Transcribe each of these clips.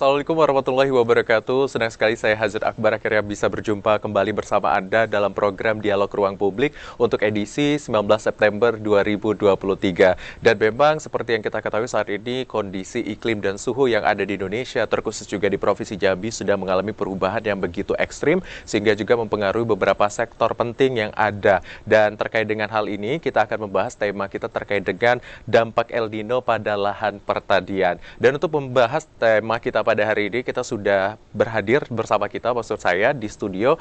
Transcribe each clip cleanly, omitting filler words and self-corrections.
Assalamualaikum warahmatullahi wabarakatuh. Senang sekali saya Hazard Akbar akhirnya bisa berjumpa kembali bersama Anda dalam program Dialog Ruang Publik untuk edisi 19 September 2023. Dan memang seperti yang kita ketahui saat ini kondisi iklim dan suhu yang ada di Indonesia, terkhusus juga di Provinsi Jambi, sudah mengalami perubahan yang begitu ekstrim sehingga juga mempengaruhi beberapa sektor penting yang ada. Dan terkait dengan hal ini, kita akan membahas tema kita terkait dengan dampak El Nino pada lahan pertanian. Dan untuk membahas tema kita pada hari ini, kita sudah berhadir bersama kita, maksud saya, di studio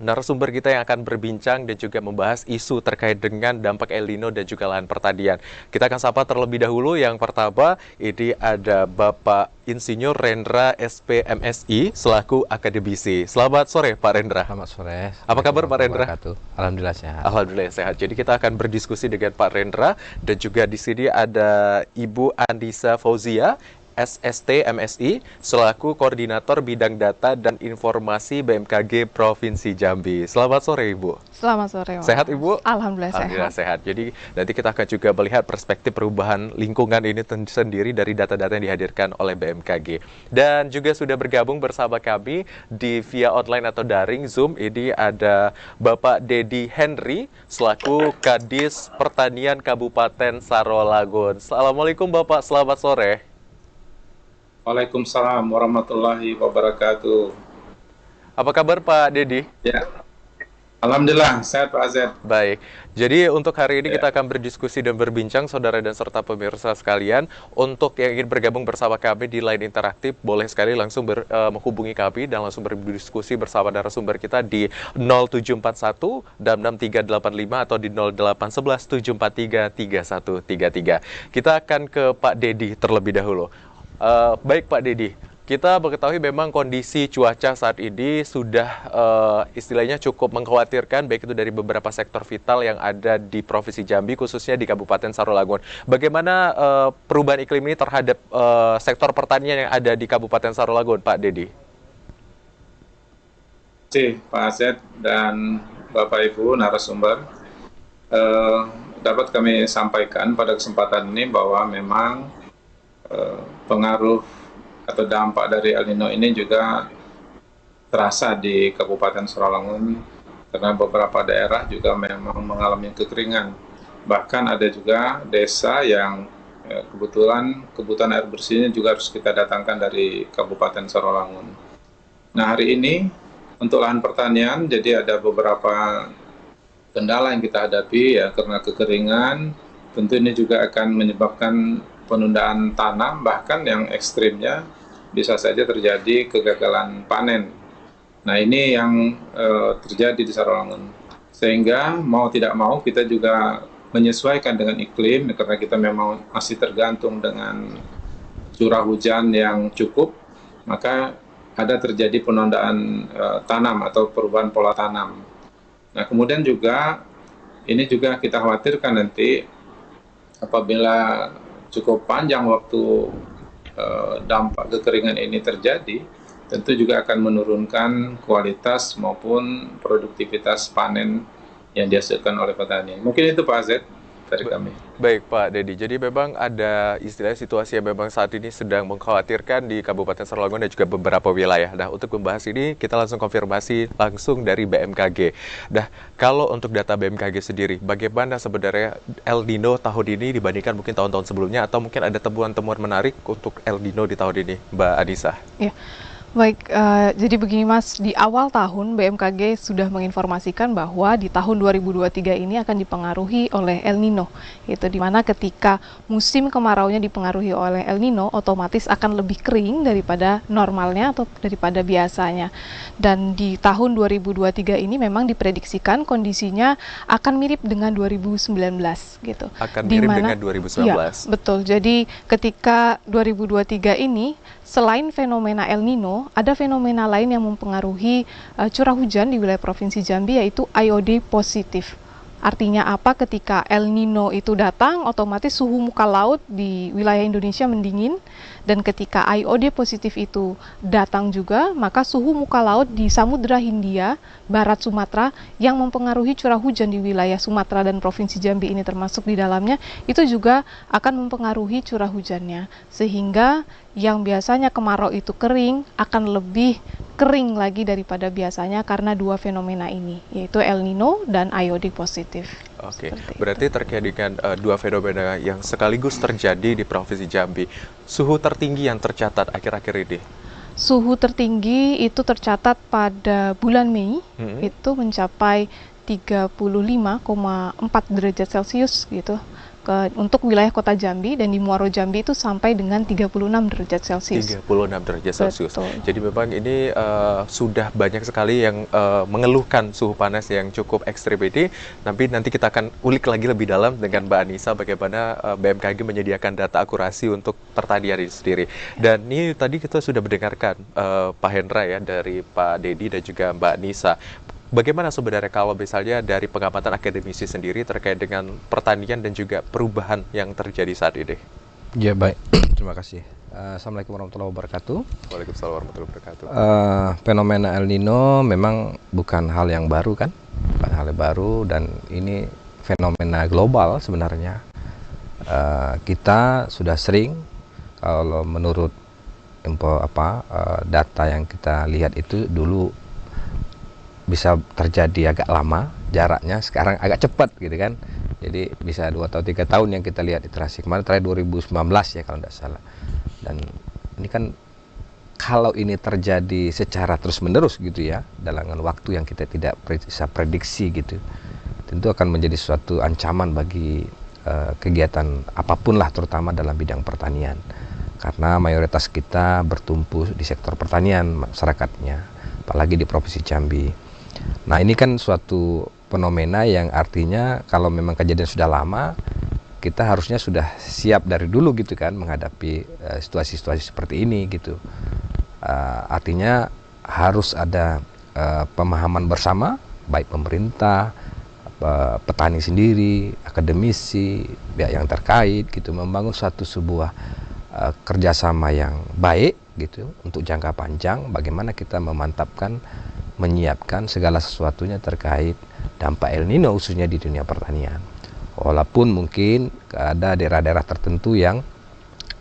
narasumber kita yang akan berbincang dan juga membahas isu terkait dengan dampak El Nino dan juga lahan pertanian. Kita akan sapa terlebih dahulu yang pertama, ini ada Bapak Insinyur Rendra SPMSI selaku akademisi. Selamat sore Pak Rendra. Selamat sore. Apa kabar Pak Rendra? Alhamdulillah sehat. Alhamdulillah sehat. Jadi kita akan berdiskusi dengan Pak Rendra dan juga di sini ada Ibu Andisa Fauzia, SST MSI, selaku Koordinator Bidang Data dan Informasi BMKG Provinsi Jambi. Selamat sore Ibu. Selamat sore. Sehat Ibu? Alhamdulillah sehat. Jadi nanti kita akan juga melihat perspektif perubahan lingkungan ini sendiri dari data-data yang dihadirkan oleh BMKG. Dan juga sudah bergabung bersama kami di via online atau daring Zoom. Ini ada Bapak Dedi Henry selaku Kadis Pertanian Kabupaten Sarolagun. Assalamualaikum Bapak, selamat sore. Waalaikumsalam warahmatullahi wabarakatuh. Apa kabar Pak Dedi? Ya, alhamdulillah sehat Pak Azed. Baik, jadi untuk hari ini kita akan berdiskusi dan berbincang, saudara dan serta pemirsa sekalian. Untuk yang ingin bergabung bersama kami di line interaktif, boleh sekali langsung menghubungi kami dan langsung berdiskusi bersama narasumber kita di 0741 66385 atau di 0811 743 3133. Kita akan ke Pak Dedi terlebih dahulu. Baik Pak Dedi, kita mengetahui memang kondisi cuaca saat ini sudah istilahnya cukup mengkhawatirkan, baik itu dari beberapa sektor vital yang ada di Provinsi Jambi, khususnya di Kabupaten Sarolagun. Bagaimana perubahan iklim ini terhadap sektor pertanian yang ada di Kabupaten Sarolagun, Pak Dedi? Terima kasih Pak Azed dan Bapak Ibu narasumber. Dapat kami sampaikan pada kesempatan ini bahwa memang pengaruh atau dampak dari El Nino ini juga terasa di Kabupaten Sarolagun karena beberapa daerah juga memang mengalami kekeringan. Bahkan ada juga desa yang kebetulan kebutuhan air bersihnya juga harus kita datangkan dari Kabupaten Sarolagun. Nah, hari ini untuk lahan pertanian, jadi ada beberapa kendala yang kita hadapi ya, karena kekeringan. Tentu ini juga akan menyebabkan penundaan tanam, bahkan yang ekstrimnya bisa saja terjadi kegagalan panen. Nah, ini yang terjadi di Sarolagun. Sehingga mau tidak mau kita juga menyesuaikan dengan iklim, karena kita memang masih tergantung dengan curah hujan yang cukup, maka ada terjadi penundaan tanam atau perubahan pola tanam. Nah, kemudian juga ini juga kita khawatirkan nanti apabila cukup panjang waktu dampak kekeringan ini terjadi, tentu juga akan menurunkan kualitas maupun produktivitas panen yang dihasilkan oleh petani. Mungkin itu Pak Azed dari kami. Baik Pak Dedi, jadi memang ada istilah situasi yang memang saat ini sedang mengkhawatirkan di Kabupaten Sarolagun dan juga beberapa wilayah. Nah, untuk membahas ini kita langsung konfirmasi langsung dari BMKG. Nah, kalau untuk data BMKG sendiri, bagaimana sebenarnya El Nino tahun ini dibandingkan mungkin tahun-tahun sebelumnya, atau mungkin ada temuan-temuan menarik untuk El Nino di tahun ini, Mbak Anissa? Ya. Baik, jadi begini Mas, di awal tahun BMKG sudah menginformasikan bahwa di tahun 2023 ini akan dipengaruhi oleh El Nino, yaitu di mana ketika musim kemaraunya dipengaruhi oleh El Nino, otomatis akan lebih kering daripada normalnya atau daripada biasanya. Dan di tahun 2023 ini memang diprediksikan kondisinya akan mirip dengan 2019 gitu. Akan mirip dengan 2019. Ya, betul. Jadi ketika 2023 ini selain fenomena El Nino, ada fenomena lain yang mempengaruhi curah hujan di wilayah Provinsi Jambi, yaitu IOD positif. Artinya apa? Ketika El Nino itu datang, otomatis suhu muka laut di wilayah Indonesia mendingin, dan ketika IOD positif itu datang juga, maka suhu muka laut di Samudra Hindia, Barat Sumatera, yang mempengaruhi curah hujan di wilayah Sumatera dan Provinsi Jambi ini termasuk di dalamnya, itu juga akan mempengaruhi curah hujannya. Sehingga yang biasanya kemarau itu kering, akan lebih kering lagi daripada biasanya karena dua fenomena ini, yaitu El Nino dan IOD positif. Oke, Seperti berarti terkait dengan dua fenomena yang sekaligus terjadi di Provinsi Jambi, suhu tertinggi yang tercatat akhir-akhir ini. Suhu tertinggi itu tercatat pada bulan Mei, itu mencapai 35,4 derajat Celcius gitu. Untuk wilayah kota Jambi, dan di Muaro Jambi itu sampai dengan 36 derajat Celcius. 36 derajat Celcius. Betul. Jadi memang ini sudah banyak sekali yang mengeluhkan suhu panas yang cukup ekstrim ini. Nanti kita akan ulik lagi lebih dalam dengan Mbak Anissa bagaimana BMKG menyediakan data akurasi untuk pertanian ini sendiri. Dan ini tadi kita sudah mendengarkan Pak Hendra ya dari Pak Dedi dan juga Mbak Anissa. Bagaimana sebenarnya kalau misalnya dari pengamatan akademisi sendiri terkait dengan pertanian dan juga perubahan yang terjadi saat ini? Ya baik, terima kasih. Assalamualaikum warahmatullahi wabarakatuh. Waalaikumsalam warahmatullahi wabarakatuh. Fenomena El Nino memang bukan hal yang baru kan, bukan hal yang baru, dan ini fenomena global sebenarnya. Kita sudah sering, kalau menurut data yang kita lihat itu dulu bisa terjadi agak lama jaraknya, sekarang agak cepat gitu kan. Jadi bisa 2 atau 3 tahun yang kita lihat iterasi. Kemarin terakhir 2019 ya kalau tidak salah. Dan ini kan kalau ini terjadi secara terus-menerus gitu ya, dalam waktu yang kita tidak bisa prediksi gitu, tentu akan menjadi suatu ancaman bagi kegiatan apapun lah, terutama dalam bidang pertanian. Karena mayoritas kita bertumpu di sektor pertanian masyarakatnya, apalagi di Provinsi Jambi. Nah ini kan suatu fenomena yang artinya kalau memang kejadian sudah lama, kita harusnya sudah siap dari dulu gitu kan menghadapi situasi-situasi seperti ini gitu. Artinya harus ada pemahaman bersama, baik pemerintah, petani sendiri, akademisi, pihak yang terkait gitu, membangun sebuah kerjasama yang baik gitu untuk jangka panjang. Bagaimana kita memantapkan, menyiapkan segala sesuatunya terkait dampak El Nino khususnya di dunia pertanian. Walaupun mungkin ada daerah-daerah tertentu yang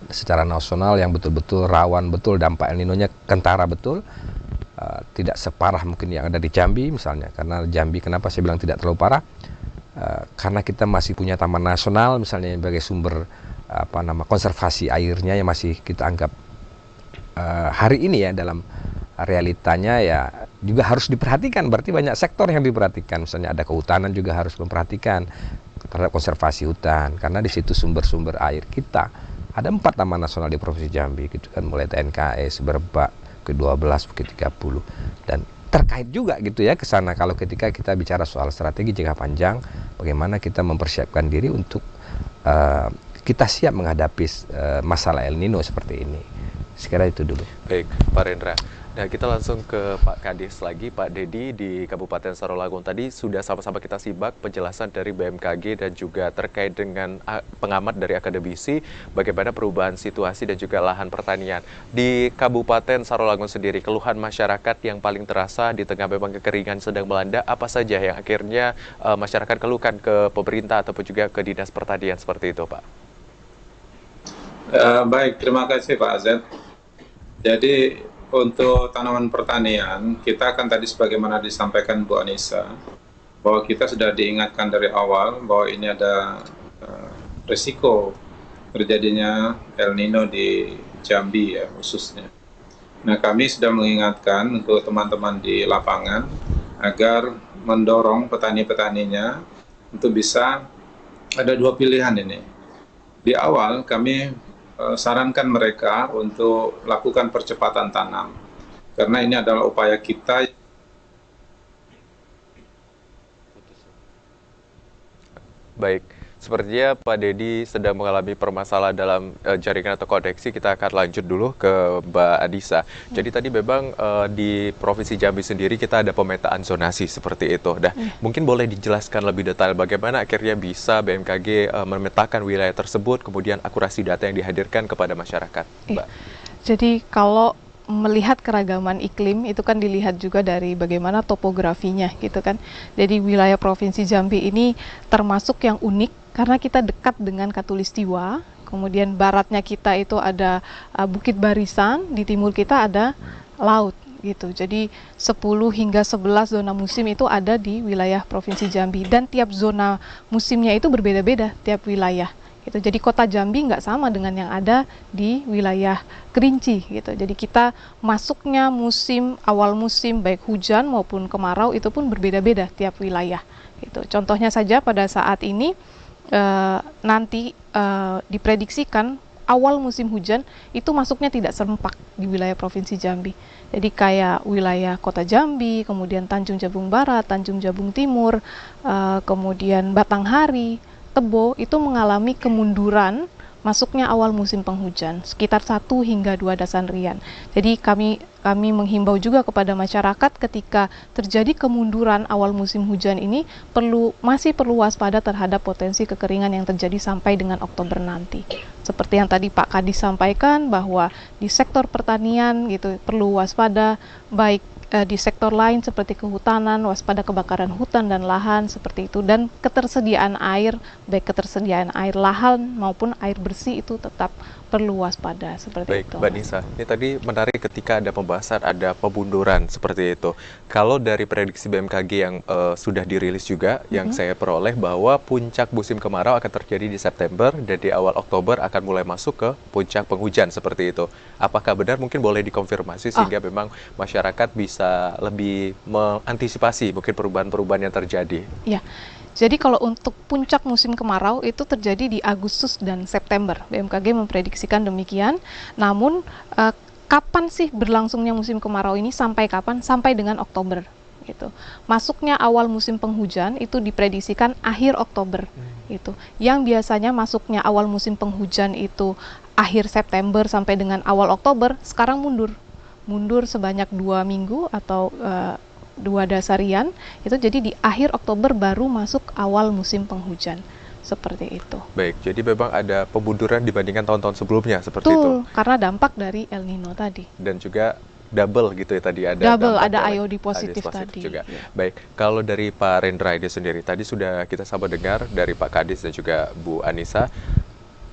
secara nasional yang betul-betul rawan betul dampak El Nino-nya kentara betul, tidak separah mungkin yang ada di Jambi misalnya. Karena Jambi kenapa saya bilang tidak terlalu parah? Karena kita masih punya taman nasional misalnya sebagai sumber konservasi airnya yang masih kita anggap hari ini ya dalam realitanya ya juga harus diperhatikan. Berarti banyak sektor yang diperhatikan, misalnya ada kehutanan juga harus memperhatikan terhadap konservasi hutan, karena di situ sumber-sumber air kita. Ada 4 taman nasional di Provinsi Jambi gitu kan, mulai TNKS, Berbak, ke-12, Bukit 30, dan terkait juga gitu ya ke sana kalau ketika kita bicara soal strategi jangka panjang, bagaimana kita mempersiapkan diri untuk kita siap menghadapi masalah El Nino seperti ini. Sekira itu dulu. Baik, Pak Rendra. Nah, kita langsung ke Pak Kadis lagi, Pak Dedi di Kabupaten Sarawangun. Tadi sudah sama-sama kita simak penjelasan dari BMKG dan juga terkait dengan pengamat dari akademisi bagaimana perubahan situasi dan juga lahan pertanian. Di Kabupaten Sarawangun sendiri, keluhan masyarakat yang paling terasa di tengah memang kekeringan sedang melanda, apa saja yang akhirnya masyarakat keluhkan ke pemerintah ataupun juga ke Dinas Pertanian seperti itu, Pak? Baik, terima kasih Pak Azet. Jadi untuk tanaman pertanian, kita akan tadi sebagaimana disampaikan Bu Anissa, bahwa kita sudah diingatkan dari awal bahwa ini ada risiko terjadinya El Nino di Jambi ya khususnya. Nah kami sudah mengingatkan untuk teman-teman di lapangan agar mendorong petani-petaninya untuk bisa ada 2 pilihan ini. Di awal kami sarankan mereka untuk lakukan percepatan tanam, karena ini adalah upaya kita. Baik, Sepertinya Pak Dedi sedang mengalami permasalahan dalam jaringan atau koneksi. Kita akan lanjut dulu ke Mbak Adisa. Jadi tadi memang di Provinsi Jambi sendiri kita ada pemetaan zonasi seperti itu. Nah, mungkin boleh dijelaskan lebih detail bagaimana akhirnya bisa BMKG memetakan wilayah tersebut, kemudian akurasi data yang dihadirkan kepada masyarakat, Mbak. Jadi kalau melihat keragaman iklim itu kan dilihat juga dari bagaimana topografinya gitu kan. Jadi wilayah Provinsi Jambi ini termasuk yang unik karena kita dekat dengan Katulistiwa. Kemudian baratnya kita itu ada Bukit Barisan, di timur kita ada laut gitu. Jadi 10 hingga 11 zona musim itu ada di wilayah Provinsi Jambi, dan tiap zona musimnya itu berbeda-beda tiap wilayah. Gitu. Jadi kota Jambi nggak sama dengan yang ada di wilayah Kerinci gitu. Jadi kita masuknya awal musim baik hujan maupun kemarau itu pun berbeda-beda tiap wilayah. Gitu. Contohnya saja pada saat ini nanti diprediksikan awal musim hujan itu masuknya tidak serempak di wilayah Provinsi Jambi. Jadi kayak wilayah kota Jambi, kemudian Tanjung Jabung Barat, Tanjung Jabung Timur, kemudian Batanghari, Tebo itu mengalami kemunduran masuknya awal musim penghujan sekitar 1 hingga 2 dasarian. Jadi kami menghimbau juga kepada masyarakat ketika terjadi kemunduran awal musim hujan ini masih perlu waspada terhadap potensi kekeringan yang terjadi sampai dengan Oktober nanti. Seperti yang tadi Pak Kadis sampaikan bahwa di sektor pertanian gitu perlu waspada, baik di sektor lain seperti kehutanan, waspada kebakaran hutan dan lahan seperti itu, dan ketersediaan air, baik ketersediaan air lahan maupun air bersih itu tetap perlu waspada seperti Baik, itu. Mbak Nisa, ini tadi menarik ketika ada pembahasan ada pemunduran seperti itu. Kalau dari prediksi BMKG yang sudah dirilis juga, yang saya peroleh bahwa puncak musim kemarau akan terjadi di September dan di awal Oktober akan mulai masuk ke puncak penghujan seperti itu. Apakah benar? Mungkin boleh dikonfirmasi sehingga memang masyarakat bisa lebih mengantisipasi mungkin perubahan-perubahan yang terjadi. Ya. Jadi kalau untuk puncak musim kemarau itu terjadi di Agustus dan September. BMKG memprediksikan demikian. Namun kapan sih berlangsungnya musim kemarau ini, sampai kapan? Sampai dengan Oktober. Gitu. Masuknya awal musim penghujan itu diprediksikan akhir Oktober. Gitu. Yang biasanya masuknya awal musim penghujan itu akhir September sampai dengan awal Oktober, sekarang mundur sebanyak 2 minggu atau 2 dasarian, itu jadi di akhir Oktober baru masuk awal musim penghujan, seperti itu. Baik, jadi memang ada pemunduran dibandingkan tahun-tahun sebelumnya seperti Betul, itu. karena dampak dari El Nino tadi. Dan juga double gitu ya tadi, ada Double, dampak ada dari IOD positif tadi. juga. Ya. Baik, kalau dari Pak Rendra ini sendiri, tadi sudah kita sama dengar dari Pak Kadis dan juga Bu Anissa,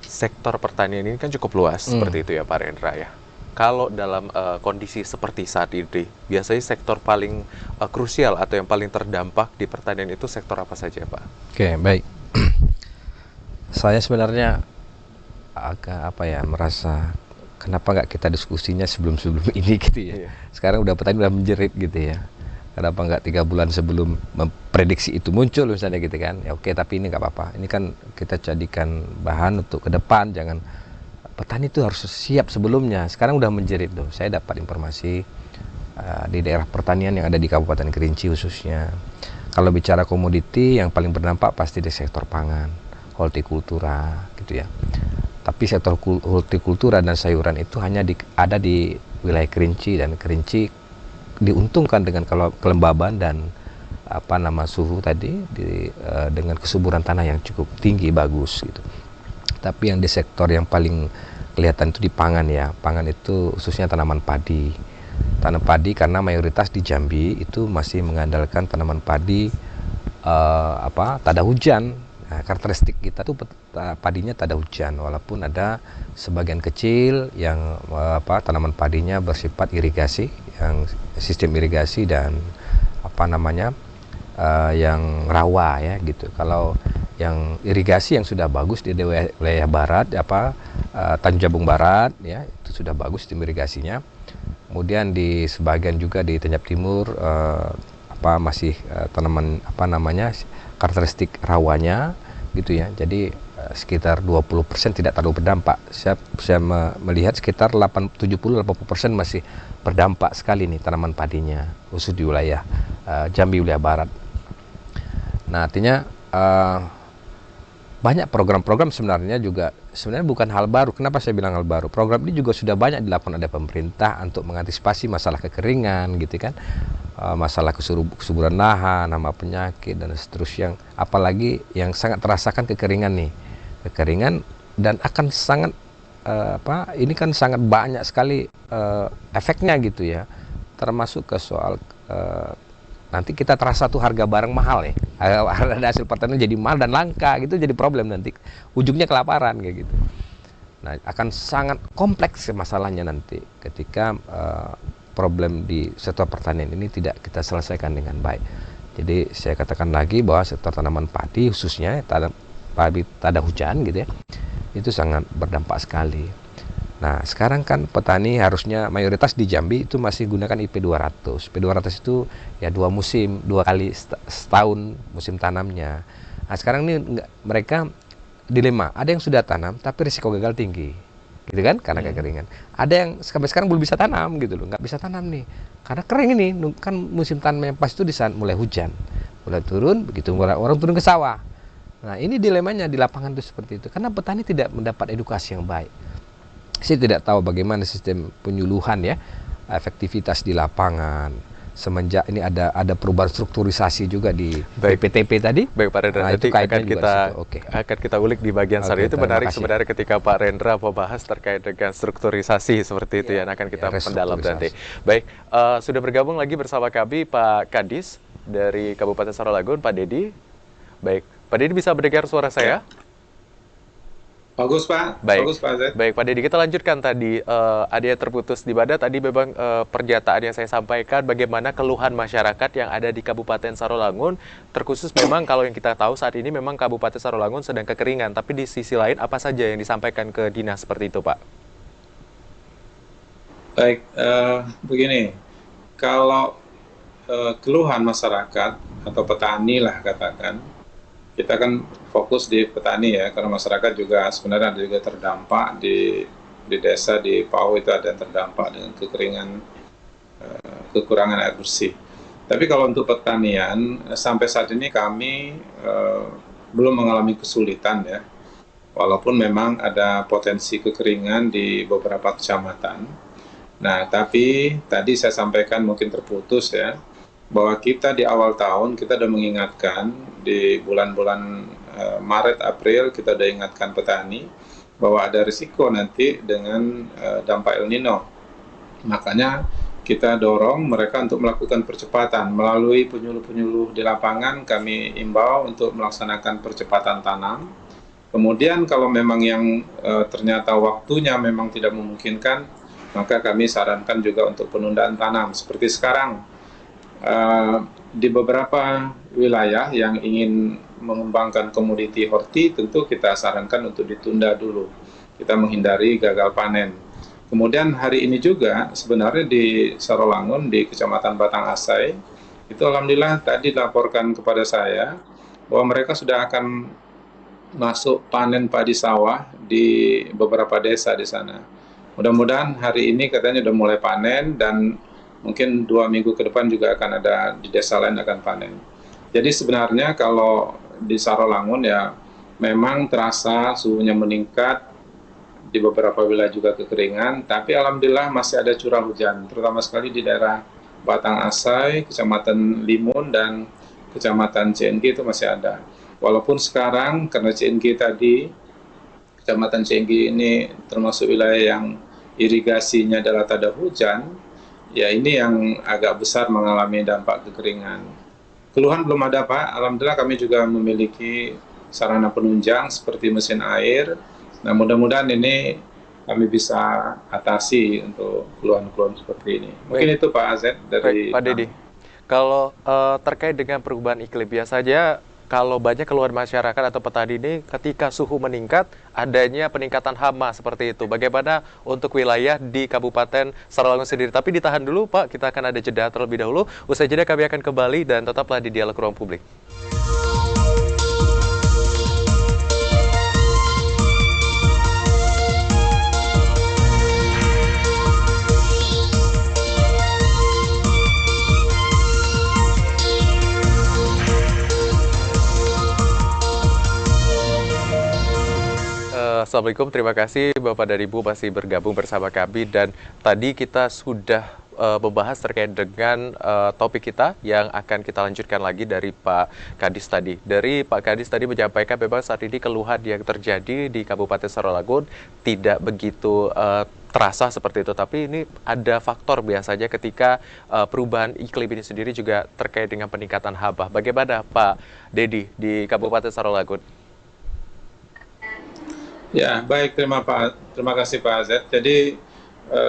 sektor pertanian ini kan cukup luas seperti itu ya Pak Rendra ya. Kalau dalam kondisi seperti saat ini, biasanya sektor paling krusial atau yang paling terdampak di pertanian itu sektor apa saja, Pak? Oke, baik. Saya sebenarnya agak merasa kenapa nggak kita diskusinya sebelum ini gitu ya. Sekarang petani udah menjerit gitu ya. Kenapa nggak 3 bulan sebelum memprediksi itu muncul misalnya gitu kan? Ya oke, tapi ini nggak apa-apa. Ini kan kita jadikan bahan untuk ke depan, jangan. Petani itu harus siap sebelumnya. Sekarang udah menjerit tuh. Saya dapat informasi di daerah pertanian yang ada di Kabupaten Kerinci khususnya. Kalau bicara komoditi, yang paling berdampak pasti di sektor pangan, hortikultura, gitu ya. Tapi sektor hortikultura dan sayuran itu hanya ada di wilayah Kerinci, dan Kerinci diuntungkan dengan kelembaban dan suhu tadi dengan kesuburan tanah yang cukup tinggi, bagus gitu. Tapi yang di sektor yang paling kelihatan itu di pangan ya. Pangan itu khususnya tanaman padi. Tanam padi karena mayoritas di Jambi itu masih mengandalkan tanaman padi tada hujan. Nah, karakteristik kita tuh padinya tada hujan, walaupun ada sebagian kecil yang tanaman padinya bersifat irigasi, yang sistem irigasi dan yang rawa ya gitu. Kalau yang irigasi yang sudah bagus di wilayah barat Tanjung Jabung Barat ya, itu sudah bagus sistem irigasinya. Kemudian di sebagian juga di Tanjab Timur masih tanaman karakteristik rawanya gitu ya. Jadi sekitar 20% tidak terlalu berdampak. Saya melihat sekitar 70-80% masih berdampak sekali nih tanaman padinya, khusus di wilayah Jambi wilayah barat. Nah, artinya banyak program-program sebenarnya bukan hal baru. Kenapa saya bilang hal baru? Program ini juga sudah banyak dilakukan oleh pemerintah untuk mengantisipasi masalah kekeringan gitu kan, masalah kesuburan lahan, hama penyakit dan seterusnya. Apalagi yang sangat terasakan kekeringan nih, dan akan sangat ini kan sangat banyak sekali efeknya gitu ya, termasuk ke soal nanti kita terasa tuh harga barang mahal ya, ada hasil pertanian jadi mahal dan langka gitu, jadi problem nanti ujungnya kelaparan kayak gitu. Nah, akan sangat kompleks masalahnya nanti ketika problem di sektor pertanian ini tidak kita selesaikan dengan baik. Jadi saya katakan lagi bahwa sektor tanaman padi khususnya padi tada hujan gitu ya, itu sangat berdampak sekali. Nah, sekarang kan petani harusnya mayoritas di Jambi itu masih gunakan IP 200. IP 200 itu ya 2 musim, 2 kali setahun musim tanamnya. Nah, sekarang ini mereka dilema, ada yang sudah tanam tapi risiko gagal tinggi. Gitu kan? Karena kekeringan. Ada yang sampai sekarang belum bisa tanam gitu loh, nggak bisa tanam nih. Karena kering ini, kan musim tanam yang pas itu di saat mulai hujan. Mulai turun, begitu orang turun ke sawah. Nah, ini dilemanya di lapangan itu seperti itu. Karena petani tidak mendapat edukasi yang baik. Saya tidak tahu bagaimana sistem penyuluhan ya, efektivitas di lapangan. Semenjak ini ada perubahan strukturisasi juga di BPTP tadi. Baik Pak Rendra, nanti akan kita ulik di bagian selanjutnya. Itu menarik sebenarnya ketika Pak Rendra membahas terkait dengan strukturisasi seperti itu yang akan kita mendalam nanti. Baik, sudah bergabung lagi bersama kami Pak Kadis dari Kabupaten Sarawangun, Pak Dedi. Baik, Pak Dedi bisa mendengar suara saya? Bagus Pak, bagus Pak Zed. Baik Pak Dedi, kita lanjutkan tadi, ada yang terputus di mana tadi memang pernyataan yang saya sampaikan bagaimana keluhan masyarakat yang ada di Kabupaten Sarawangun, terkhusus memang kalau yang kita tahu saat ini memang Kabupaten Sarawangun sedang kekeringan, tapi di sisi lain apa saja yang disampaikan ke dinas seperti itu Pak? Baik, begini, kalau keluhan masyarakat atau petani lah katakan, kita kan fokus di petani ya, karena masyarakat juga sebenarnya ada juga terdampak di desa di PAU itu ada yang terdampak dengan kekeringan, kekurangan air bersih. Tapi kalau untuk pertanian sampai saat ini kami belum mengalami kesulitan ya, walaupun memang ada potensi kekeringan di beberapa kecamatan. Nah, tapi tadi saya sampaikan mungkin terputus ya, bahwa kita di awal tahun kita sudah mengingatkan di bulan-bulan Maret, April kita sudah ingatkan petani bahwa ada risiko nanti dengan dampak El Nino. Makanya kita dorong mereka untuk melakukan percepatan melalui penyuluh-penyuluh di lapangan. Kami imbau untuk melaksanakan percepatan tanam. Kemudian kalau memang yang ternyata waktunya memang tidak memungkinkan, maka kami sarankan juga untuk penundaan tanam. Seperti sekarang di beberapa wilayah yang ingin mengembangkan komoditi horti, tentu kita sarankan untuk ditunda dulu. Kita menghindari gagal panen. Kemudian hari ini juga sebenarnya di Sarawangun, di Kecamatan Batang Asai, itu alhamdulillah tadi dilaporkan kepada saya bahwa mereka sudah akan masuk panen padi sawah di beberapa desa di sana. Mudah-mudahan hari ini katanya sudah mulai panen dan mungkin 2 minggu ke depan juga akan ada di desa lain akan panen. Jadi sebenarnya kalau di Sarawangun ya memang terasa suhunya meningkat, di beberapa wilayah juga kekeringan, tapi alhamdulillah masih ada curah hujan, terutama sekali di daerah Batang Asai, Kecamatan Limun, dan Kecamatan CNG itu masih ada. Walaupun sekarang karena CNG tadi, Kecamatan CNG ini termasuk wilayah yang irigasinya adalah tada hujan, ya ini yang agak besar mengalami dampak kekeringan. Keluhan belum ada Pak, alhamdulillah kami juga memiliki sarana penunjang seperti mesin air. Nah mudah-mudahan ini kami bisa atasi untuk keluhan-keluhan seperti ini. Mungkin itu Pak Azed dari Pak Dedi. Kalau terkait dengan perubahan iklim, biasanya kalau banyak keluhan masyarakat atau petani ini ketika suhu meningkat, adanya peningkatan hama seperti itu. Bagaimana untuk wilayah di Kabupaten Sarawangun sendiri? Tapi ditahan dulu Pak, kita akan ada jeda terlebih dahulu. Usai jeda kami akan kembali dan tetaplah di Dialog Ruang Publik. Assalamualaikum, terima kasih Bapak dan Ibu masih bergabung bersama kami, dan tadi kita sudah membahas terkait dengan topik kita yang akan kita lanjutkan lagi dari Pak Kadis tadi. Dari Pak Kadis tadi menyampaikan memang saat ini keluhan yang terjadi di Kabupaten Sarawangun tidak begitu terasa seperti itu, tapi ini ada faktor biasanya ketika perubahan iklim ini sendiri juga terkait dengan peningkatan hama. Bagaimana Pak Dedi di Kabupaten Sarawangun? Ya, baik, terima kasih Pak Azet. Jadi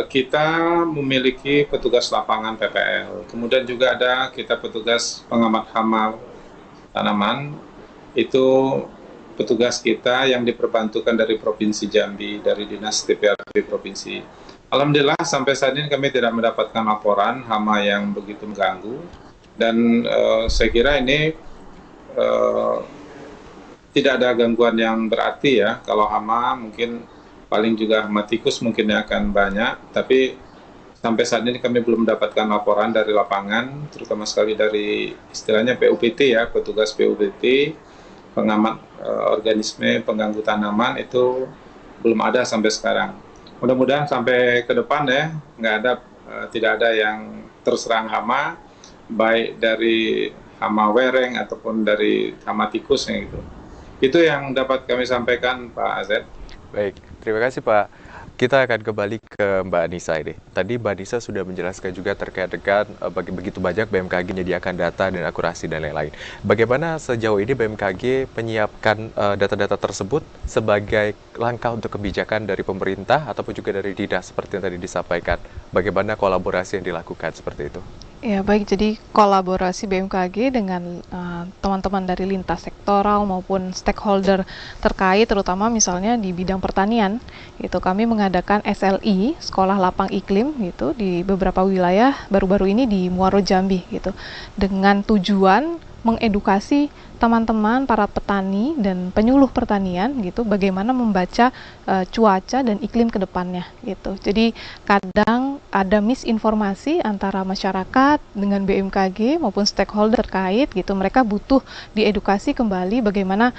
kita memiliki petugas lapangan PPL, kemudian juga ada kita petugas pengamat hama tanaman, itu petugas kita yang diperbantukan dari Provinsi Jambi, dari Dinas TPRP Provinsi. Alhamdulillah sampai saat ini kami tidak mendapatkan laporan hama yang begitu mengganggu, dan saya kira ini tidak ada gangguan yang berarti ya. Kalau hama mungkin paling juga hama tikus mungkin akan banyak, tapi sampai saat ini kami belum mendapatkan laporan dari lapangan, terutama sekali dari istilahnya PUPT ya, petugas PUPT, pengamat organisme pengganggu tanaman, itu belum ada sampai sekarang. Mudah-mudahan sampai ke depan ya, tidak ada yang terserang hama, baik dari hama wereng ataupun dari hama tikus gitu. Itu yang dapat kami sampaikan, Pak Azet. Baik, terima kasih Pak. Kita akan kembali ke Mbak Anissa ini. Tadi Mbak Anissa sudah menjelaskan juga terkait dengan begitu banyak BMKG menyediakan data dan akurasi dan lain-lain. Bagaimana sejauh ini BMKG menyiapkan data-data tersebut sebagai langkah untuk kebijakan dari pemerintah ataupun juga dari dinas seperti yang tadi disampaikan? Bagaimana kolaborasi yang dilakukan seperti itu? Ya baik, jadi kolaborasi BMKG dengan teman-teman dari lintas sektoral maupun stakeholder terkait, terutama misalnya di bidang pertanian, itu kami mengadakan SLI, Sekolah Lapang Iklim, gitu, di beberapa wilayah baru-baru ini di Muaro Jambi, gitu, dengan tujuan mengedukasi teman-teman para petani dan penyuluh pertanian gitu bagaimana membaca cuaca dan iklim ke depannya gitu. Jadi kadang ada misinformasi antara masyarakat dengan BMKG maupun stakeholder terkait gitu. Mereka butuh diedukasi kembali bagaimana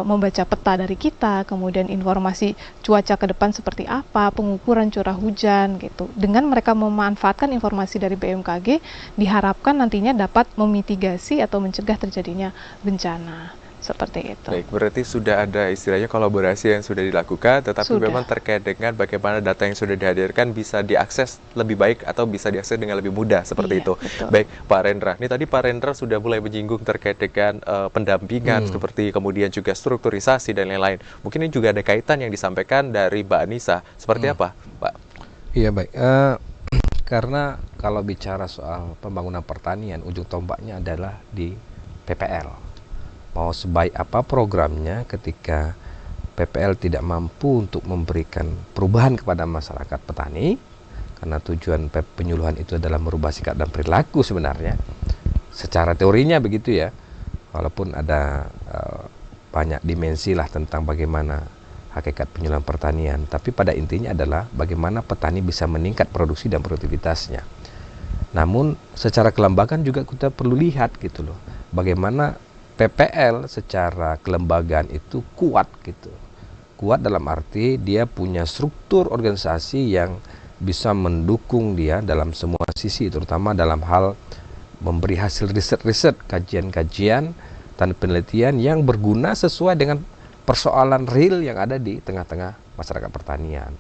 membaca peta dari kita, kemudian informasi cuaca ke depan seperti apa, pengukuran curah hujan gitu. Dengan mereka memanfaatkan informasi dari BMKG, diharapkan nantinya dapat memitigasi atau mencegah terjadinya bencana seperti itu. Baik, berarti sudah ada istilahnya kolaborasi yang sudah dilakukan, tetapi memang terkait dengan bagaimana data yang sudah dihadirkan bisa diakses lebih baik atau bisa diakses dengan lebih mudah seperti itu. Betul. Baik, Pak Rendra. Ini tadi Pak Rendra sudah mulai menyinggung terkait dengan pendampingan seperti kemudian juga strukturisasi dan lain-lain. Mungkin ini juga ada kaitan yang disampaikan dari Mbak Anissa. Seperti apa, Pak? Iya, baik. Karena kalau bicara soal pembangunan pertanian, ujung tombaknya adalah di PPL. Mau sebaik apa programnya ketika PPL tidak mampu untuk memberikan perubahan kepada masyarakat petani, karena tujuan penyuluhan itu adalah merubah sikap dan perilaku sebenarnya. Secara teorinya begitu ya, walaupun ada banyak dimensi lah tentang bagaimana hakikat penyuluhan pertanian, tapi pada intinya adalah bagaimana petani bisa meningkat produksi dan produktivitasnya. Namun secara kelembagaan juga kita perlu lihat gitu loh, bagaimana PPL secara kelembagaan itu kuat gitu. Kuat dalam arti dia punya struktur organisasi yang bisa mendukung dia dalam semua sisi, terutama dalam hal memberi hasil riset-riset, kajian-kajian, dan penelitian yang berguna sesuai dengan persoalan real yang ada di tengah-tengah masyarakat pertanian.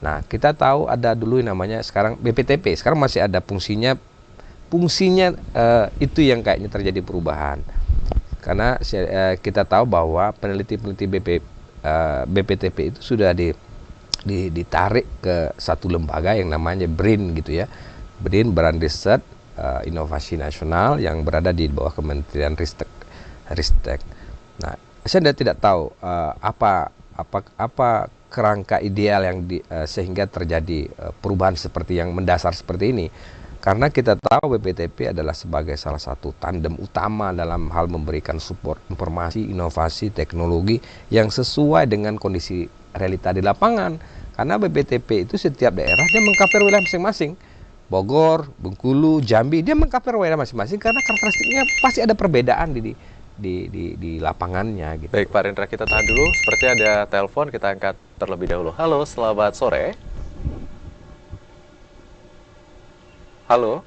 Nah, kita tahu ada dulu yang namanya sekarang BPTP, sekarang masih ada fungsinya itu yang kayaknya terjadi perubahan. Karena kita tahu bahwa peneliti-peneliti BPTP itu sudah ditarik ke satu lembaga yang namanya BRIN gitu ya, BRIN, Badan Riset Inovasi Nasional, yang berada di bawah Kementerian Ristek. Nah, saya tidak tahu apa kerangka ideal yang sehingga terjadi perubahan seperti yang mendasar seperti ini. Karena kita tahu BPTP adalah sebagai salah satu tandem utama dalam hal memberikan support informasi, inovasi, teknologi yang sesuai dengan kondisi realita di lapangan. Karena BPTP itu setiap daerah dia mengcover wilayah masing-masing. Bogor, Bengkulu, Jambi, dia mengcover wilayah masing-masing karena karakteristiknya pasti ada perbedaan di di lapangannya gitu. Baik Pak Rendra, kita tahan dulu. Seperti ada telepon, kita angkat terlebih dahulu. Halo, selamat sore. Halo.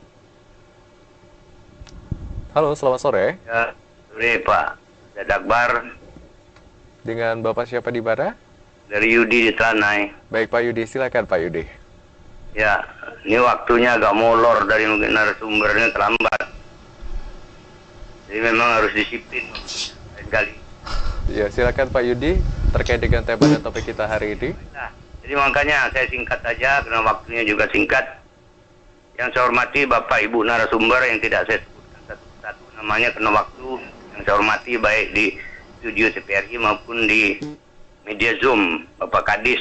Halo, selamat sore. Ya, sore Pak. Saya Akbar Dengan Bapak siapa di mana? dari Yudi di Tranai. Baik Pak Yudi, silakan Pak Yudi. Ya, ini waktunya agak molor dari mungkin narasumbernya terlambat. Jadi memang harus disiplin lain kali. Ya, silakan Pak Yudi terkait dengan tema dan topik kita hari ini. Nah, jadi makanya saya singkat saja karena waktunya juga singkat. Yang saya hormati Bapak Ibu narasumber yang tidak saya sebutkan satu-satu namanya karena waktu. Yang saya hormati baik di studio CPRI maupun di media Zoom, Bapak Kadis.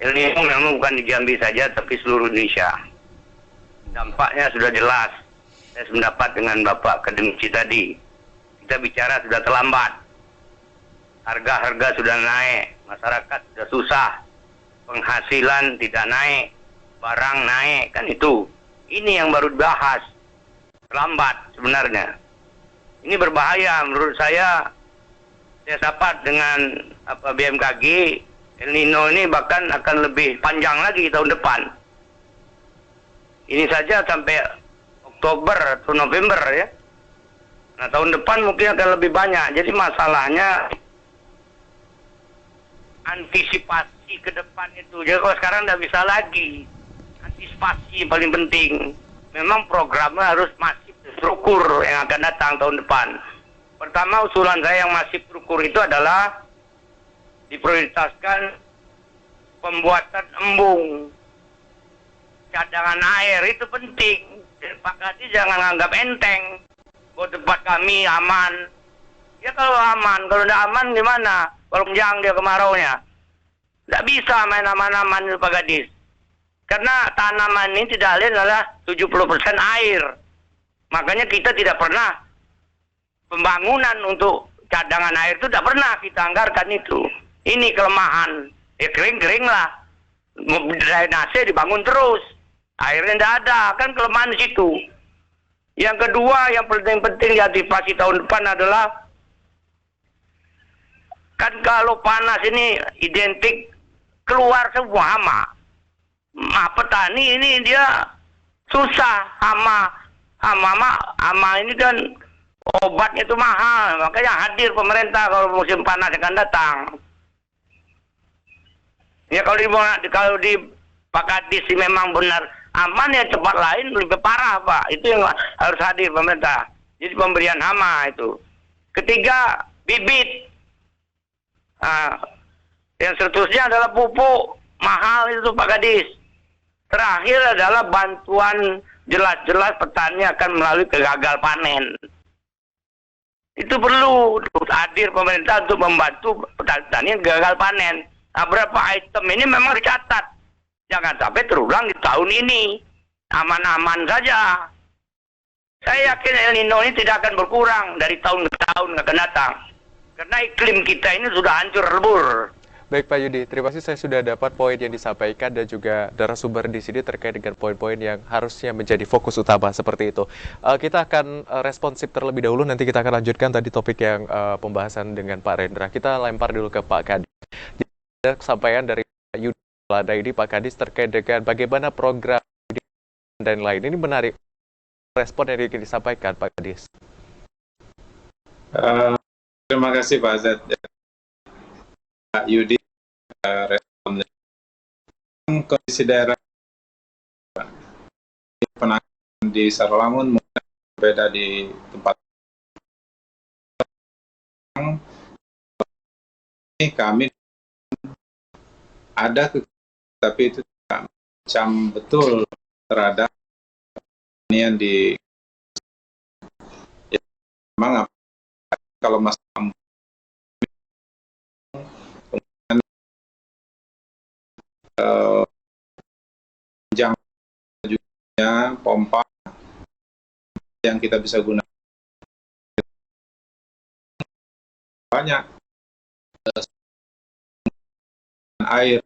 Ini memang bukan di Jambi saja, tapi seluruh Indonesia. Dampaknya sudah jelas. Saya sependapat dengan Bapak Akademisi tadi. Kita bicara sudah terlambat. Harga-harga sudah naik, masyarakat sudah susah, penghasilan tidak naik, barang naik, kan itu. Ini yang baru dibahas. Terlambat sebenarnya. Ini berbahaya menurut saya sepakat dengan BMKG. El Nino ini bahkan akan lebih panjang lagi tahun depan. Ini saja sampai Oktober atau November ya. Nah tahun depan mungkin akan lebih banyak. Jadi masalahnya antisipasi ke depan itu. Jadi kalau sekarang tidak bisa lagi. Antisipasi paling penting. Memang programnya harus masif struktur yang akan datang tahun depan. Pertama usulan saya yang masif struktur itu adalah diprioritaskan pembuatan embung cadangan air, itu penting. Pak Kadis jangan anggap enteng bahwa tempat kami aman. Ya kalau aman, kalau tidak aman gimana? Kalau panjang dia kemaraunya, tidak bisa main aman-aman Pak Kadis. Karena tanaman ini tidak lain adalah 70% air. Makanya kita tidak pernah pembangunan untuk cadangan air itu tidak pernah kita anggarkan itu. Ini kelemahan. Ya kering-kering lah. Drainase dibangun terus. Airnya tidak ada. Kan kelemahan di situ. Yang kedua yang penting-penting diantisipasi tahun depan adalah kan kalau panas ini identik keluar semua hama. Petani ini dia susah hama ini kan obatnya itu mahal, makanya hadir pemerintah kalau musim panas akan datang. Ya kalau di Pak Kadis memang benar aman, ya tempat lain lebih parah Pak. Itu yang harus hadir pemerintah. Jadi pemberian hama itu. Ketiga bibit. Yang seterusnya adalah pupuk mahal itu Pak Kadis. Terakhir adalah bantuan, jelas-jelas petani akan melalui gagal panen. Itu perlu hadir pemerintah untuk membantu petani gagal panen. Nah, berapa item ini memang dicatat. Jangan sampai terulang di tahun ini. Aman-aman saja. Saya yakin El Nino ini tidak akan berkurang dari tahun ke tahun akan datang. Karena iklim kita ini sudah hancur lebur. Baik Pak Yudi, terima kasih, saya sudah dapat poin yang disampaikan dan juga narasumber di sini terkait dengan poin-poin yang harusnya menjadi fokus utama seperti itu. Kita akan responsif terlebih dahulu, nanti kita akan lanjutkan tadi topik yang pembahasan dengan Pak Rendra. Kita lempar dulu ke Pak Kadis. Ada kesampaian dari Pak Yudi Lada ini, Pak Kadis, terkait dengan bagaimana program dan lain. Ini menarik respon yang disampaikan Pak Kadis. Terima kasih Pak Azad. Pak Yudi, respon kondisi daerah penanganan di Sarawangun mungkin berbeda di tempat ini. Kami ada tapi itu tidak macam betul terhadap pertanian di memang kalau masalah panjang juga pompa yang kita bisa gunakan banyak air.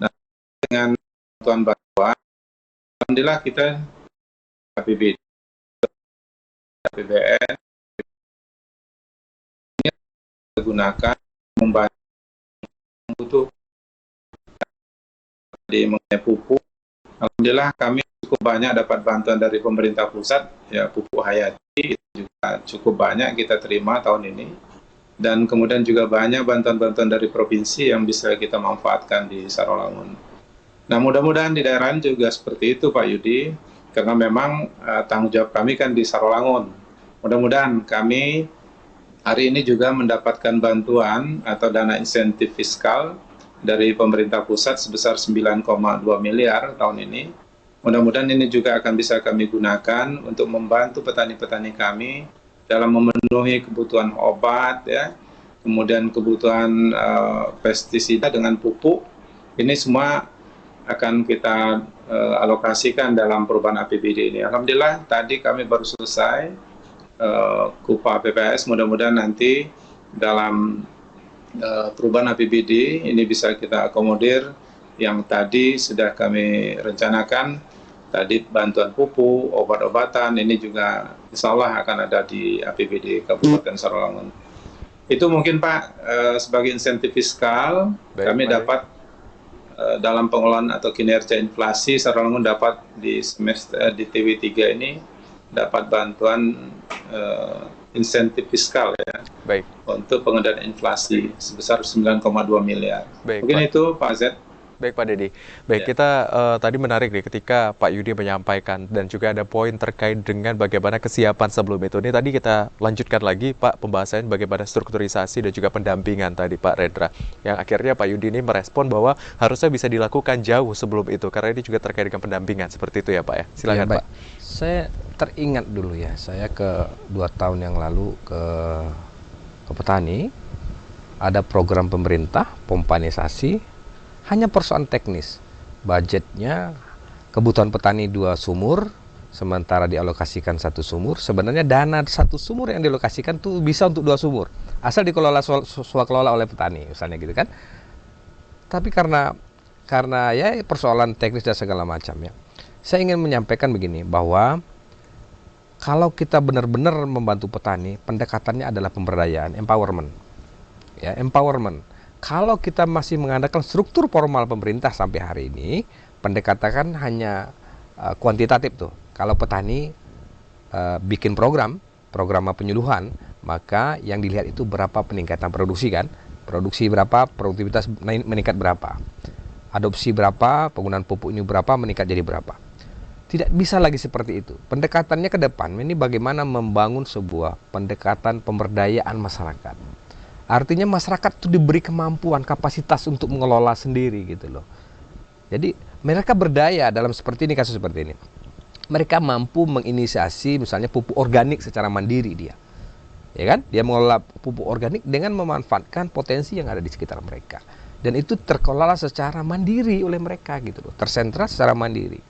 Nah, dengan bantuan alhamdulillah kita APBD, APBN ini digunakan membantu di mengenai pupuk. Alhamdulillah kami cukup banyak dapat bantuan dari pemerintah pusat, ya pupuk hayati itu juga cukup banyak kita terima tahun ini. Dan kemudian juga banyak bantuan-bantuan dari provinsi yang bisa kita manfaatkan di Sarawangun. Nah, mudah-mudahan di daerah juga seperti itu Pak Yudi, karena memang tanggung jawab kami kan di Sarawangun. Mudah-mudahan kami hari ini juga mendapatkan bantuan atau dana insentif fiskal dari pemerintah pusat sebesar 9,2 miliar tahun ini. Mudah-mudahan ini juga akan bisa kami gunakan untuk membantu petani-petani kami dalam memenuhi kebutuhan obat, ya, kemudian kebutuhan pestisida dengan pupuk. Ini semua akan kita alokasikan dalam perubahan APBD ini. Alhamdulillah tadi kami baru selesai KUPA PPS, mudah-mudahan nanti dalam perubahan APBD ini bisa kita akomodir yang tadi sudah kami rencanakan, tadi bantuan pupuk, obat-obatan, ini juga insya Allah akan ada di APBD Kabupaten Sarawangun. Itu mungkin Pak, sebagai insentif fiskal, kami dapat dalam pengelolaan atau kinerja inflasi, Sarawangun dapat di semester di TW3 ini dapat bantuan insentif fiskal, ya. Baik. Untuk pengendalian inflasi sebesar 9,2 miliar. Baik, mungkin Pak. itu Pak Z. Baik Pak Dedi. Baik, Ya. kita tadi menarik nih ketika Pak Yudi menyampaikan dan juga ada poin terkait dengan bagaimana kesiapan sebelum itu. Ini tadi kita lanjutkan lagi Pak pembahasan bagaimana strukturisasi dan juga pendampingan tadi Pak Rendra. Yang akhirnya Pak Yudi ini merespon bahwa harusnya bisa dilakukan jauh sebelum itu karena ini juga terkait dengan pendampingan seperti itu ya Pak ya. Silakan Ya, Pak. Saya teringat dulu ya, saya ke 2 tahun yang lalu ke petani, ada program pemerintah pompanisasi, hanya persoalan teknis, budgetnya kebutuhan petani 2 sumur, sementara dialokasikan 1 sumur. Sebenarnya dana 1 sumur yang dialokasikan tuh bisa untuk 2 sumur, asal dikelola swakelola oleh petani, misalnya gitu kan. Tapi karena ya persoalan teknis dan segala macam ya, saya ingin menyampaikan begini, bahwa kalau kita benar-benar membantu petani, pendekatannya adalah pemberdayaan, empowerment. Ya, empowerment. Kalau kita masih mengandalkan struktur formal pemerintah sampai hari ini, pendekatan hanya kuantitatif tuh. Kalau petani bikin program penyuluhan, maka yang dilihat itu berapa peningkatan produksi kan, produksi berapa, produktivitas meningkat berapa, adopsi berapa, penggunaan pupuk ini berapa, meningkat jadi berapa. Tidak bisa lagi seperti itu. Pendekatannya ke depan ini bagaimana membangun sebuah pendekatan pemberdayaan masyarakat. Artinya masyarakat itu diberi kemampuan, kapasitas untuk mengelola sendiri gitu loh. Jadi mereka berdaya dalam seperti ini, kasus seperti ini. Mereka mampu menginisiasi misalnya pupuk organik secara mandiri dia. Ya kan? Dia mengelola pupuk organik dengan memanfaatkan potensi yang ada di sekitar mereka. Dan itu terkelola secara mandiri oleh mereka gitu loh. Tersentra secara mandiri.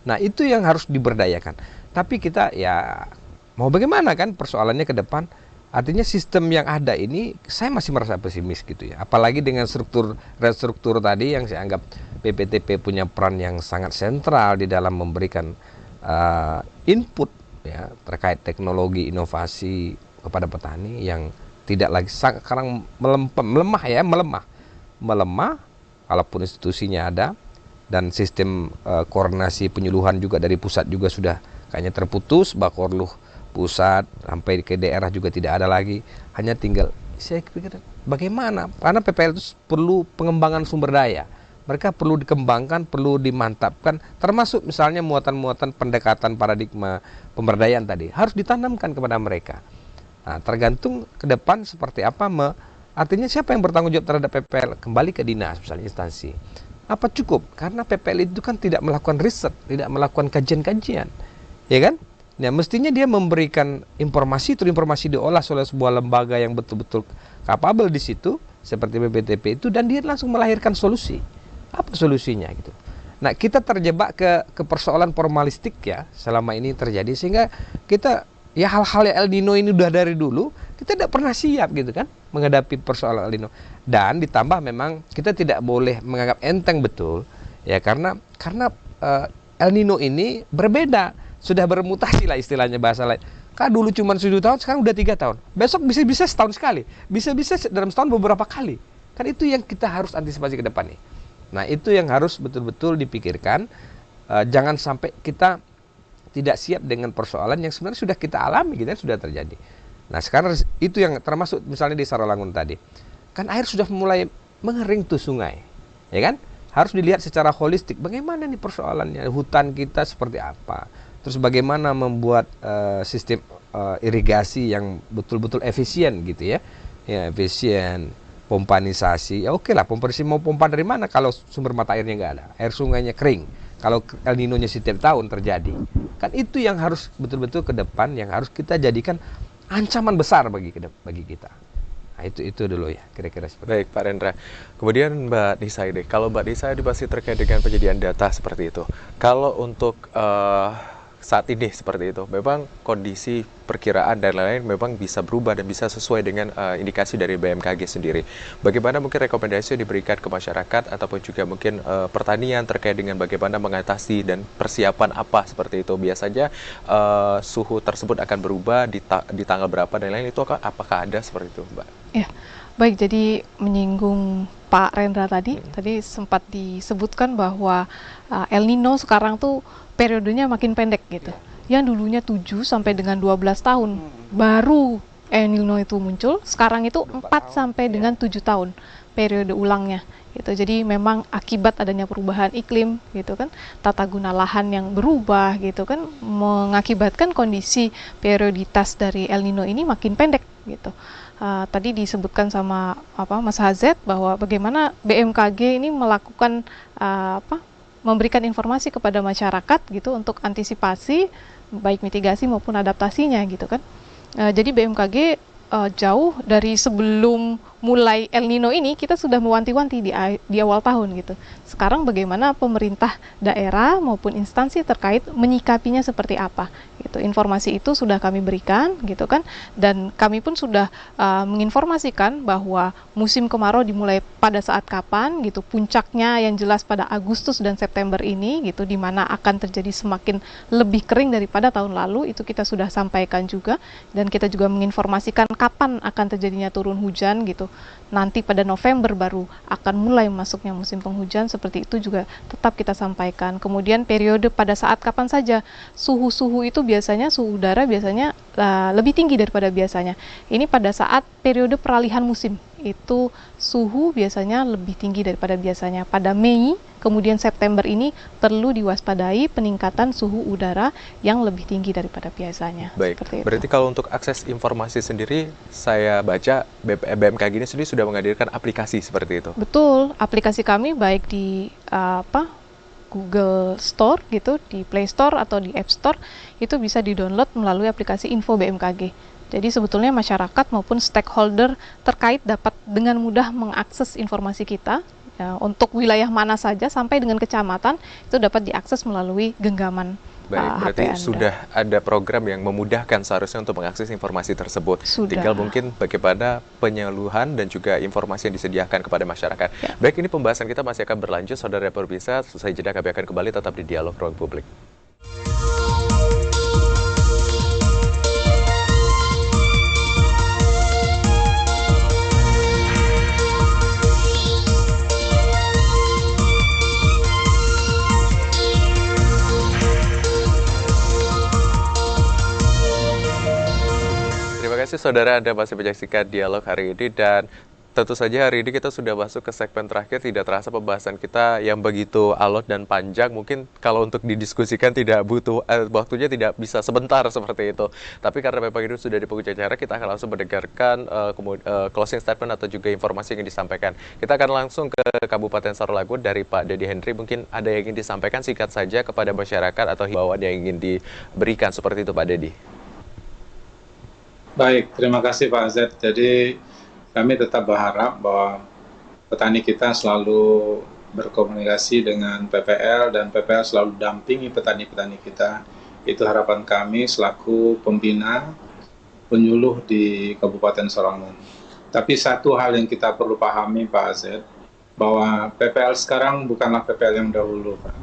Nah, itu yang harus diberdayakan. Tapi kita ya mau bagaimana kan persoalannya ke depan. Artinya sistem yang ada ini saya masih merasa pesimis gitu ya. Apalagi dengan restruktur tadi yang saya anggap PPTP punya peran yang sangat sentral di dalam memberikan input ya terkait teknologi inovasi kepada petani yang tidak lagi sekarang melemah walaupun institusinya ada dan sistem koordinasi penyuluhan juga dari pusat juga sudah kayaknya terputus, Bakorluh pusat sampai ke daerah juga tidak ada lagi, hanya tinggal. Saya pikir bagaimana, karena PPL itu perlu pengembangan sumber daya, mereka perlu dikembangkan, perlu dimantapkan, termasuk misalnya muatan-muatan pendekatan paradigma pemberdayaan tadi harus ditanamkan kepada mereka. Nah, tergantung ke depan seperti apa, artinya siapa yang bertanggung jawab terhadap PPL, kembali ke dinas misalnya instansi. Apa cukup? Karena PPL itu kan tidak melakukan riset, tidak melakukan kajian-kajian, ya kan? Nah, mestinya dia memberikan informasi, itu informasi diolah oleh sebuah lembaga yang betul-betul kapabel di situ, seperti BPTP itu, dan dia langsung melahirkan solusi. Apa solusinya gitu? Nah, kita terjebak ke persoalan formalistik ya, selama ini terjadi, sehingga kita ya hal-hal El Nino ini udah dari dulu, kita tidak pernah siap gitu kan, menghadapi persoalan El Nino. Dan ditambah memang kita tidak boleh menganggap enteng betul, ya karena El Nino ini berbeda sudah bermutasi lah istilahnya bahasa lain. Kan dulu cuma 7 tahun, sekarang udah 3 tahun. Besok bisa-bisa setahun sekali, bisa-bisa dalam setahun beberapa kali. Kan itu yang kita harus antisipasi ke depan nih. Nah itu yang harus betul-betul dipikirkan. Jangan sampai kita tidak siap dengan persoalan yang sebenarnya sudah kita alami, gitu, sudah terjadi. Nah sekarang itu yang termasuk misalnya di Saralangun tadi. Kan air sudah mulai mengering tuh sungai, ya kan? Harus dilihat secara holistik. Bagaimana nih persoalannya? Hutan kita seperti apa? Terus bagaimana membuat sistem irigasi yang betul-betul efisien gitu ya? Ya efisien. Pompanisasi, ya oke lah, pompanisasi mau pompa dari mana kalau sumber mata airnya nggak ada, air sungainya kering, kalau El Nino-nya setiap tahun terjadi, kan itu yang harus betul-betul ke depan, yang harus kita jadikan ancaman besar bagi kita. Nah itu dulu ya, kira-kira seperti. Baik Pak Rendra, kemudian Mbak Nisa deh, kalau Mbak Nisa pasti terkait dengan penyediaan data seperti itu, kalau untuk saat ini seperti itu, memang kondisi perkiraan dan lain-lain memang bisa berubah dan bisa sesuai dengan indikasi dari BMKG sendiri. Bagaimana mungkin rekomendasi yang diberikan ke masyarakat ataupun juga mungkin pertanian terkait dengan bagaimana mengatasi dan persiapan apa seperti itu. Biasanya suhu tersebut akan berubah di tanggal berapa dan lain-lain, itu apakah ada seperti itu Mbak? Ya, baik, jadi menyinggung Pak Rendra tadi sempat disebutkan bahwa El Nino sekarang tuh periodenya makin pendek gitu. Yang dulunya 7 sampai dengan 12 tahun baru El Nino itu muncul, sekarang itu 4 sampai dengan 7 tahun periode ulangnya gitu. Jadi memang akibat adanya perubahan iklim gitu kan, tata guna lahan yang berubah gitu kan, mengakibatkan kondisi perioditas dari El Nino ini makin pendek gitu. Tadi disebutkan sama Mas Hazet bahwa bagaimana BMKG ini melakukan memberikan informasi kepada masyarakat gitu untuk antisipasi baik mitigasi maupun adaptasinya gitu kan. Jadi BMKG jauh dari sebelum mulai El Nino ini kita sudah mewanti-wanti di awal tahun gitu. Sekarang bagaimana pemerintah daerah maupun instansi terkait menyikapinya seperti apa gitu. Informasi itu sudah kami berikan gitu kan, dan kami pun sudah menginformasikan bahwa musim kemarau dimulai pada saat kapan gitu. Puncaknya yang jelas pada Agustus dan September ini gitu, di mana akan terjadi semakin lebih kering daripada tahun lalu, itu kita sudah sampaikan juga, dan kita juga menginformasikan kapan akan terjadinya turun hujan gitu. Nanti pada November baru akan mulai masuknya musim penghujan, seperti itu juga tetap kita sampaikan. Kemudian periode pada saat kapan saja suhu itu suhu udara biasanya lebih tinggi daripada biasanya. Ini pada saat periode peralihan musim, itu suhu biasanya lebih tinggi daripada biasanya. Pada Mei kemudian September ini perlu diwaspadai peningkatan suhu udara yang lebih tinggi daripada biasanya. Baik, berarti kalau untuk akses informasi sendiri, saya baca BMKG ini sendiri sudah menghadirkan aplikasi seperti itu. Betul, aplikasi kami baik di Google Store gitu, di Play Store atau di App Store, itu bisa di-download melalui aplikasi Info BMKG. Jadi sebetulnya masyarakat maupun stakeholder terkait dapat dengan mudah mengakses informasi kita ya, untuk wilayah mana saja sampai dengan kecamatan itu dapat diakses melalui genggaman. Baik, berarti sudah ada program yang memudahkan seharusnya untuk mengakses informasi tersebut. Sudah. Tinggal mungkin bagaimana penyaluhan dan juga informasi yang disediakan kepada masyarakat. Ya. Baik, ini pembahasan kita masih akan berlanjut, saudara pemirsa. Selesai jeda kami akan kembali tetap di Dialog Ruang Publik. Terima kasih saudara, Anda masih menyaksikan Dialog hari ini, dan tentu saja hari ini kita sudah masuk ke segmen terakhir. Tidak terasa pembahasan kita yang begitu alot dan panjang, mungkin kalau untuk didiskusikan tidak butuh waktunya tidak bisa sebentar seperti itu. Tapi karena memang ini sudah di penghujung acara, kita akan langsung mendengarkan closing statement atau juga informasi yang disampaikan. Kita akan langsung ke Kabupaten Saralangun dari Pak Dedi Henry. Mungkin ada yang ingin disampaikan singkat saja kepada masyarakat atau himbauan yang ingin diberikan seperti itu Pak Dedi. Baik, terima kasih Pak Azet. Jadi kami tetap berharap bahwa petani kita selalu berkomunikasi dengan PPL dan PPL selalu dampingi petani-petani kita. Itu harapan kami selaku pembina penyuluh di Kabupaten Saralangun. Tapi satu hal yang kita perlu pahami Pak Azet, bahwa PPL sekarang bukanlah PPL yang dahulu Pak.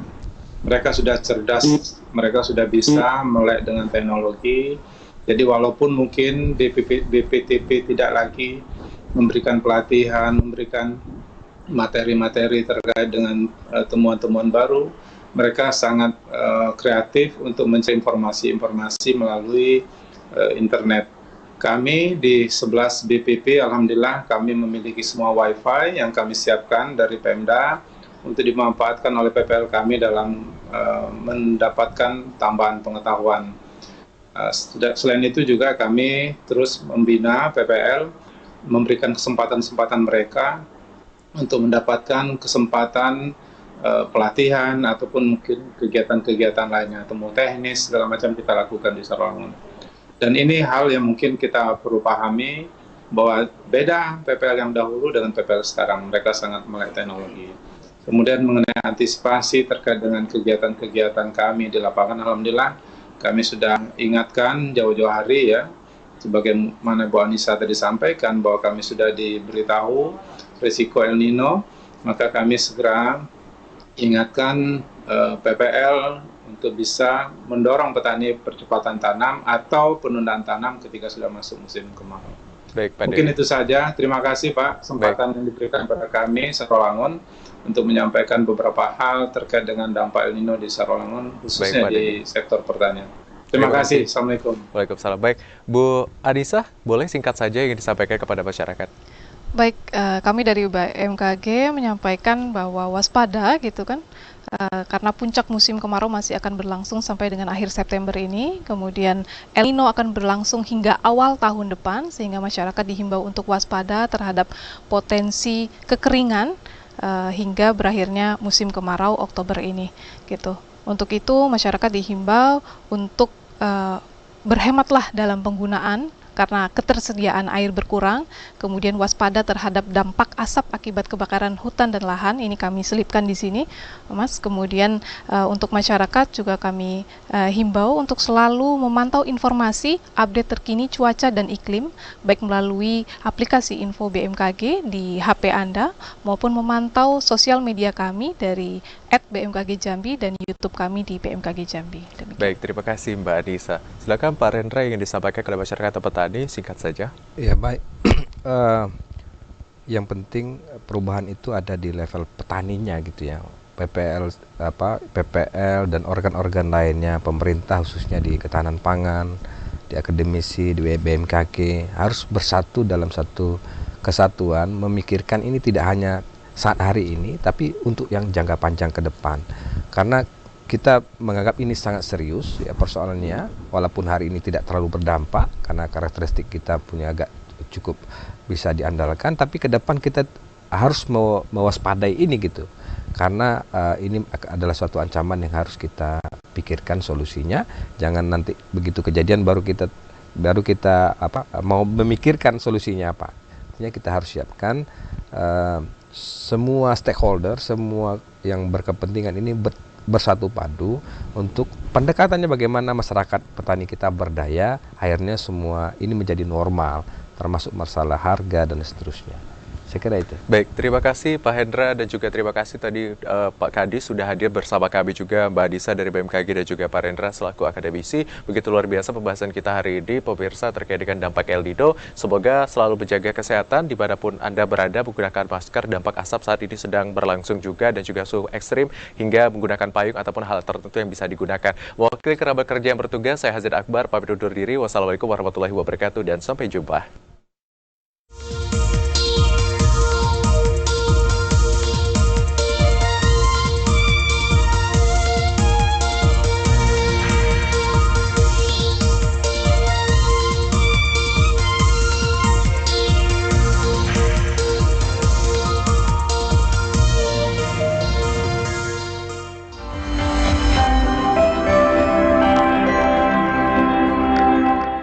mereka sudah cerdas, mereka sudah bisa melek dengan teknologi. Jadi walaupun mungkin BPTP tidak lagi memberikan pelatihan, memberikan materi-materi terkait dengan temuan-temuan baru, mereka sangat kreatif untuk mencari informasi-informasi melalui internet. Kami di 11 BPP, alhamdulillah kami memiliki semua WiFi yang kami siapkan dari Pemda untuk dimanfaatkan oleh PPL kami dalam mendapatkan tambahan pengetahuan. Selain itu juga kami terus membina PPL, memberikan kesempatan-kesempatan mereka untuk mendapatkan kesempatan pelatihan ataupun mungkin kegiatan-kegiatan lainnya, temu teknis segala macam kita lakukan di Sarolangun. Dan ini hal yang mungkin kita perlu pahami bahwa beda PPL yang dahulu dengan PPL sekarang, mereka sangat melek teknologi. Kemudian mengenai antisipasi terkait dengan kegiatan-kegiatan kami di lapangan, alhamdulillah kami sudah ingatkan jauh-jauh hari ya, sebagaimana Bu Anissa tadi sampaikan bahwa kami sudah diberitahu risiko El Nino, maka kami segera ingatkan PPL untuk bisa mendorong petani percepatan tanam atau penundaan tanam ketika sudah masuk musim kemarau. Baik, Pak Mungkin Dedi. itu saja. Terima kasih Pak kesempatan yang diberikan kepada kami Sarolangun untuk menyampaikan beberapa hal terkait dengan dampak El Nino di Sarolangun, khususnya Baik, Pak di sektor pertanian. Terima kasih. Assalamualaikum. Waalaikumsalam. Baik, Bu Anissa, boleh singkat saja yang disampaikan kepada masyarakat? Baik, kami dari BMKG menyampaikan bahwa waspada gitu kan, karena puncak musim kemarau masih akan berlangsung sampai dengan akhir September ini, kemudian El Nino akan berlangsung hingga awal tahun depan, sehingga masyarakat dihimbau untuk waspada terhadap potensi kekeringan hingga berakhirnya musim kemarau Oktober ini, gitu. Untuk itu masyarakat dihimbau untuk berhematlah dalam penggunaan karena ketersediaan air berkurang, kemudian waspada terhadap dampak asap akibat kebakaran hutan dan lahan, ini kami selipkan di sini, Mas. Kemudian untuk masyarakat juga kami himbau untuk selalu memantau informasi update terkini cuaca dan iklim, baik melalui aplikasi info BMKG di HP Anda, maupun memantau sosial media kami dari @BMKG Jambi dan YouTube kami di BMKG Jambi. Demikian. Baik, terima kasih Mbak Anissa. Silakan Pak Rendra yang disampaikan kepada masyarakat petani, singkat saja. Ya baik. Yang penting perubahan itu ada di level petaninya gitu ya. PPL dan organ-organ lainnya, pemerintah khususnya di ketahanan pangan, di akademisi, di BMKG harus bersatu dalam satu kesatuan, memikirkan ini tidak hanya saat hari ini, tapi untuk yang jangka panjang ke depan. Karena kita menganggap ini sangat serius ya persoalannya, walaupun hari ini tidak terlalu berdampak karena karakteristik kita punya agak cukup bisa diandalkan, tapi ke depan kita harus mewaspadai ini gitu. Karena ini adalah suatu ancaman yang harus kita pikirkan solusinya. Jangan nanti begitu kejadian baru kita mau memikirkan solusinya apa. Artinya kita harus siapkan semua stakeholder, semua yang berkepentingan ini bersatu padu untuk pendekatannya bagaimana masyarakat petani kita berdaya, akhirnya semua ini menjadi normal, termasuk masalah harga dan seterusnya. Saya kira itu. Baik, terima kasih Pak Hendra dan juga terima kasih tadi Pak Kadis sudah hadir bersama kami juga, Mbak Adisa dari BMKG dan juga Pak Hendra selaku akademisi. Begitu luar biasa pembahasan kita hari ini, pemirsa, terkait dengan dampak El Nino. Semoga selalu menjaga kesehatan dimanapun Anda berada, menggunakan masker. Dampak asap saat ini sedang berlangsung juga dan juga suhu ekstrim hingga menggunakan payung ataupun hal tertentu yang bisa digunakan. Mewakili kerabat kerja yang bertugas, saya Hazid Akbar, pamit undur diri. Wassalamualaikum warahmatullahi wabarakatuh dan sampai jumpa.